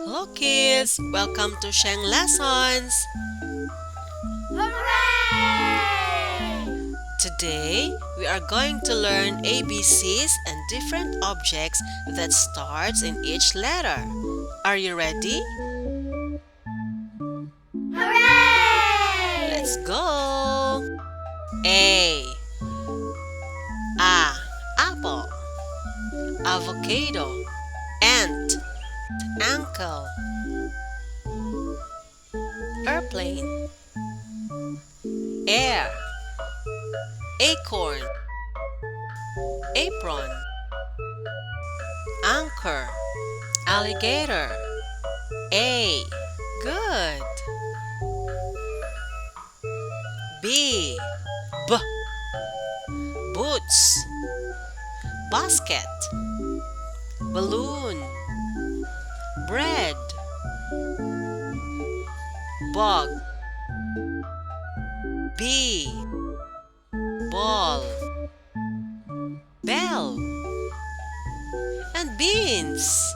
Hello kids! Welcome to Sheng Lessons! Hooray! Today, we are going to learn ABCs and different objects that starts in each letter. Are you ready? Hooray! Let's go! A apple, avocado, ant, ankle, airplane, air, acorn, apron, anchor, alligator. A. Good. B. Boots, basket, balloon, bread, bug. B. Ball, bell, and beans.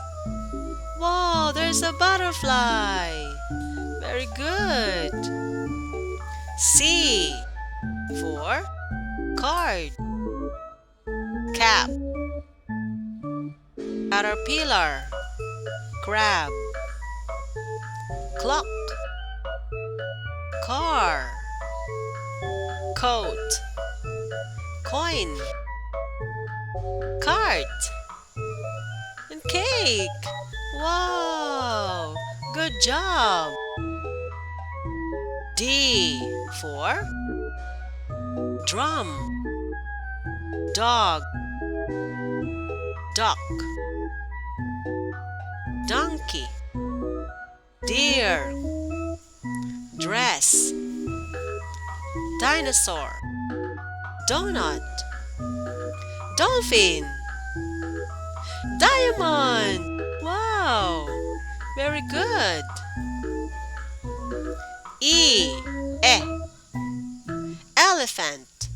Wow, there's a butterfly. Very good. C. For card, cap, caterpillar, crab, clock, car, coat, coin, cart, and cake. Wow! Good job! D. For drum, dog, duck, donkey, deer, dress, dinosaur, donut, dolphin, diamond. Wow, very good. E. Elephant,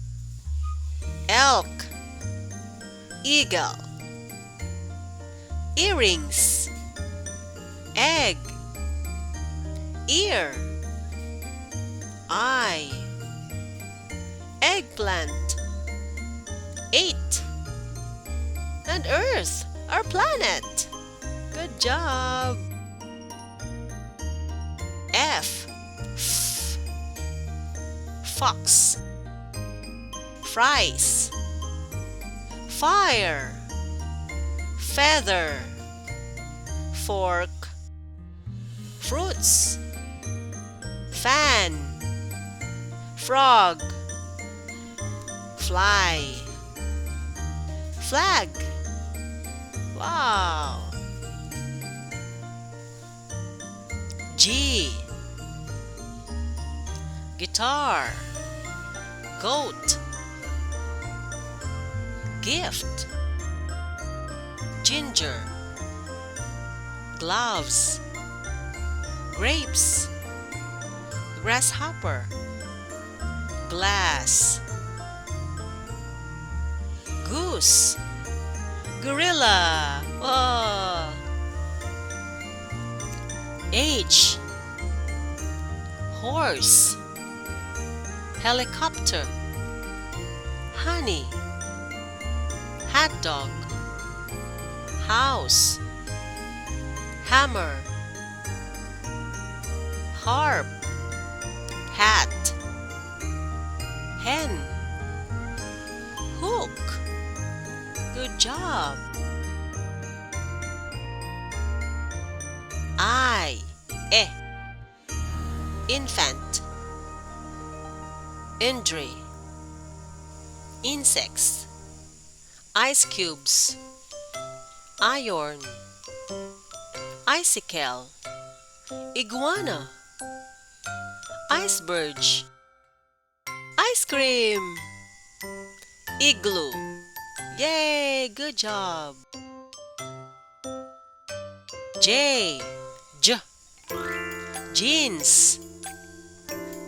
elk, eagle, earrings, egg, ear, eye, eggplant, 8, and Earth, our planet. Good job. F. Fox, fries, fire, feather, fork, fruits, fan, frog, fly, flag. Wow. G. Guitar, goat, gift, ginger, gloves, grapes, grasshopper, glass, goose, gorilla. Whoa. H. Horse, helicopter, honey, hot dog, house, hammer, harp, hat, hen, hook. Good job. I. Infant, injury, insects, ice cubes, iron, icicle, iguana, iceberg, ice cream, igloo. Yay! Good job. J. Jeans,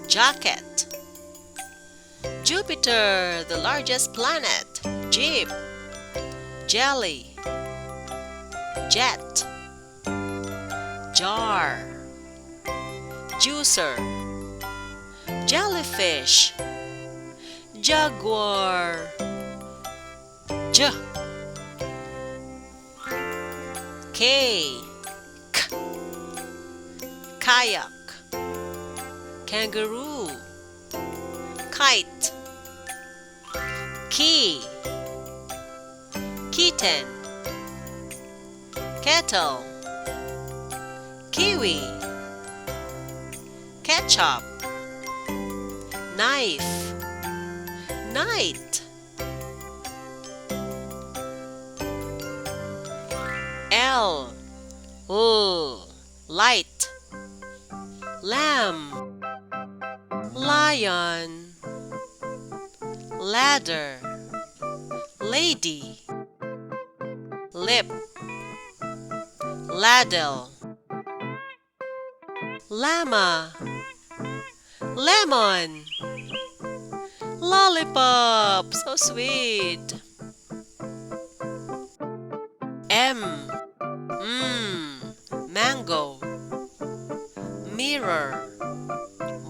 jacket, Jupiter, the largest planet, jeep, jelly, jet, R. Juicer. Jellyfish. Jaguar. J. K. K. Kayak. Kangaroo. Kite. Key. Kitten. Kettle. Kiwi. Ketchup. Knife. Night. L. Light. Lamb. Lion. Ladder. Lady. Lip. Ladle. Llama. Lemon. Lollipop. So sweet. M. Mango. Mirror.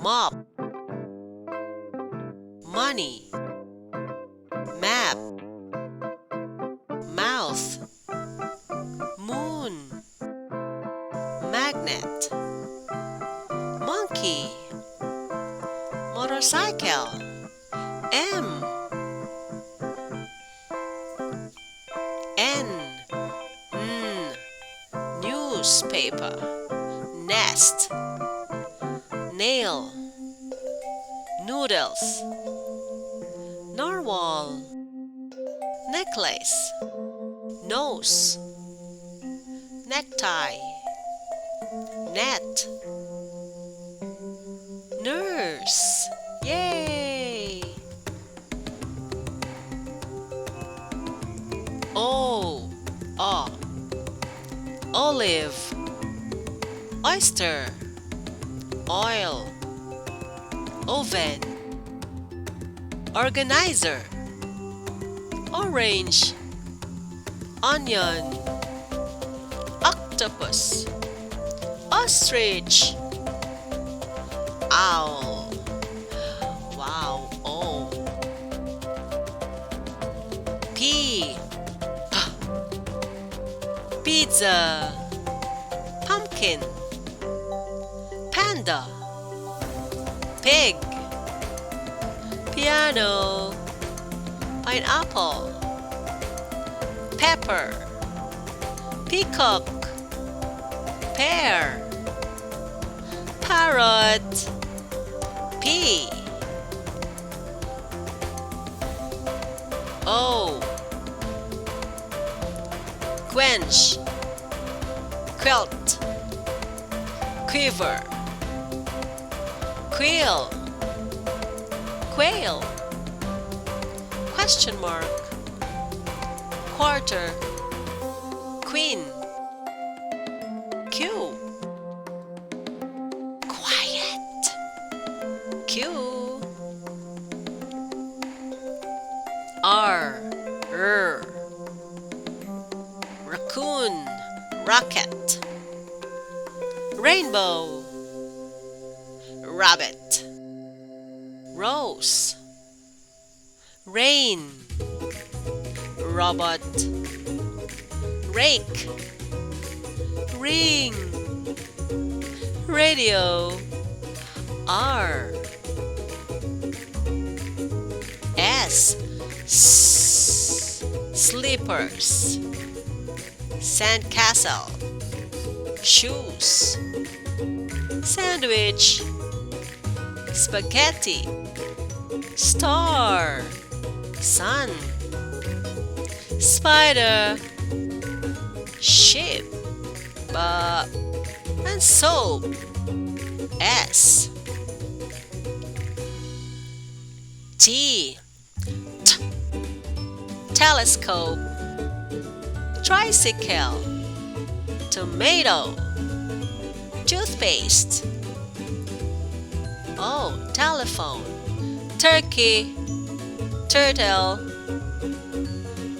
Mop. Money. Map. Mouth. Moon. Magnet. Monkey. Motorcycle. M. N. Newspaper. Nest. Nail. Noodles. Narwhal. Necklace. Nose. Necktie. Net. Nurse. Yay! O. Olive. Oyster. Oil. Oven. Organizer. Orange. Onion. Octopus. Ostrich. Owl. Wow. O. P. Pizza. Pumpkin. Panda. Pig. Piano. Pineapple. Pepper. Peacock. Pear. Parrot. P. O. Quench. Quilt. Quiver. Quill. Quail. Question mark. Quarter. Queen. Q. Quiet. Q. R. Raccoon. Rocket. Rainbow. Rabbit. Rose. Rain. Robot. Rake. Ring. Radio. R. S. Slippers. Sandcastle. Shoes. Sandwich. Spaghetti. Star. Sun. Spider. Sheep. And soap. S. T. Telescope. Tricycle. Tomato. Toothpaste. O. Telephone. Turkey. Turtle.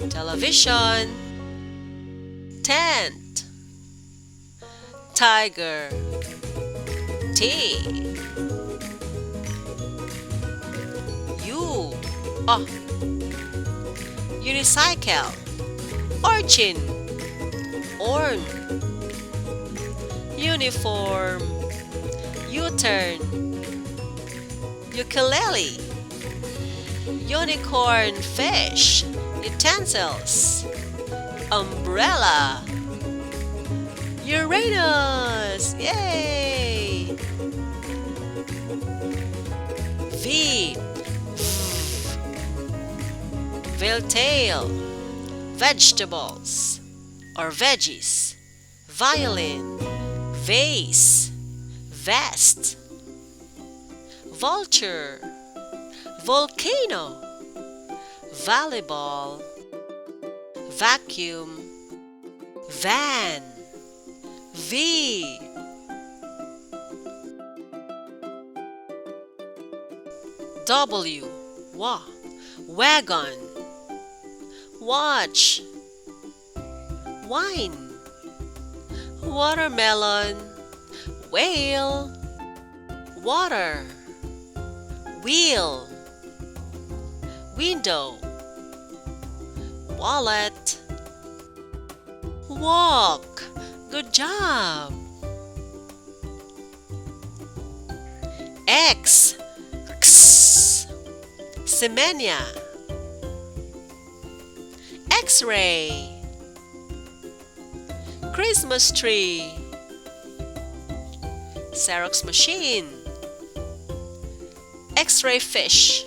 Television. Tent. tiger. T. U. Oh. Unicycle. Urchin. Orn. Uniform. U-turn. Ukulele. Unicorn fish. Utensils. Umbrella. Uranus. Yay! V. Tail. Vegetables or veggies. Violin. Vase. Vest. Vulture. Volcano. Volleyball. Vacuum. Van. V. W. Wagon. Watch. Wine. Watermelon. Whale. Water. Wheel. Window. Wallet. Walk. Good job. X. Semenya. X-ray. Christmas tree. Xerox machine. X-ray fish.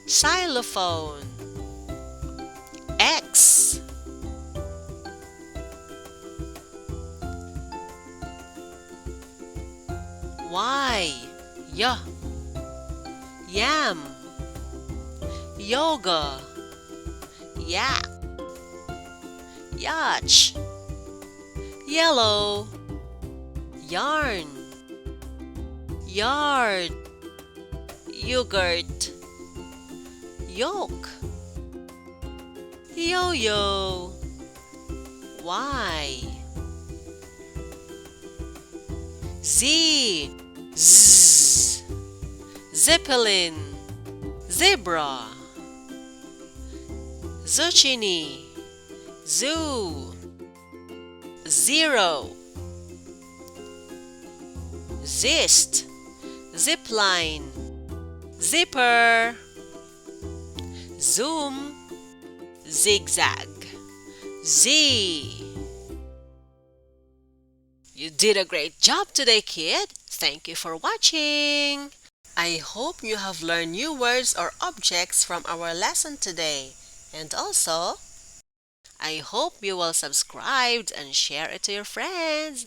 Xylophone. X. Y. Yam. Yoga. Yak. Yacht. Yellow. Yarn. Yard. Yogurt. Yolk. Yo-yo. Y. Z. Zeppelin. Zebra. Zucchini. Zoo. Zero. Zest. Zipline. Zipper. Zoom. Zigzag. Z. You did a great job today, kid. Thank you for watching. I hope you have learned new words or objects from our lesson today. And also, I hope you will subscribe and share it to your friends.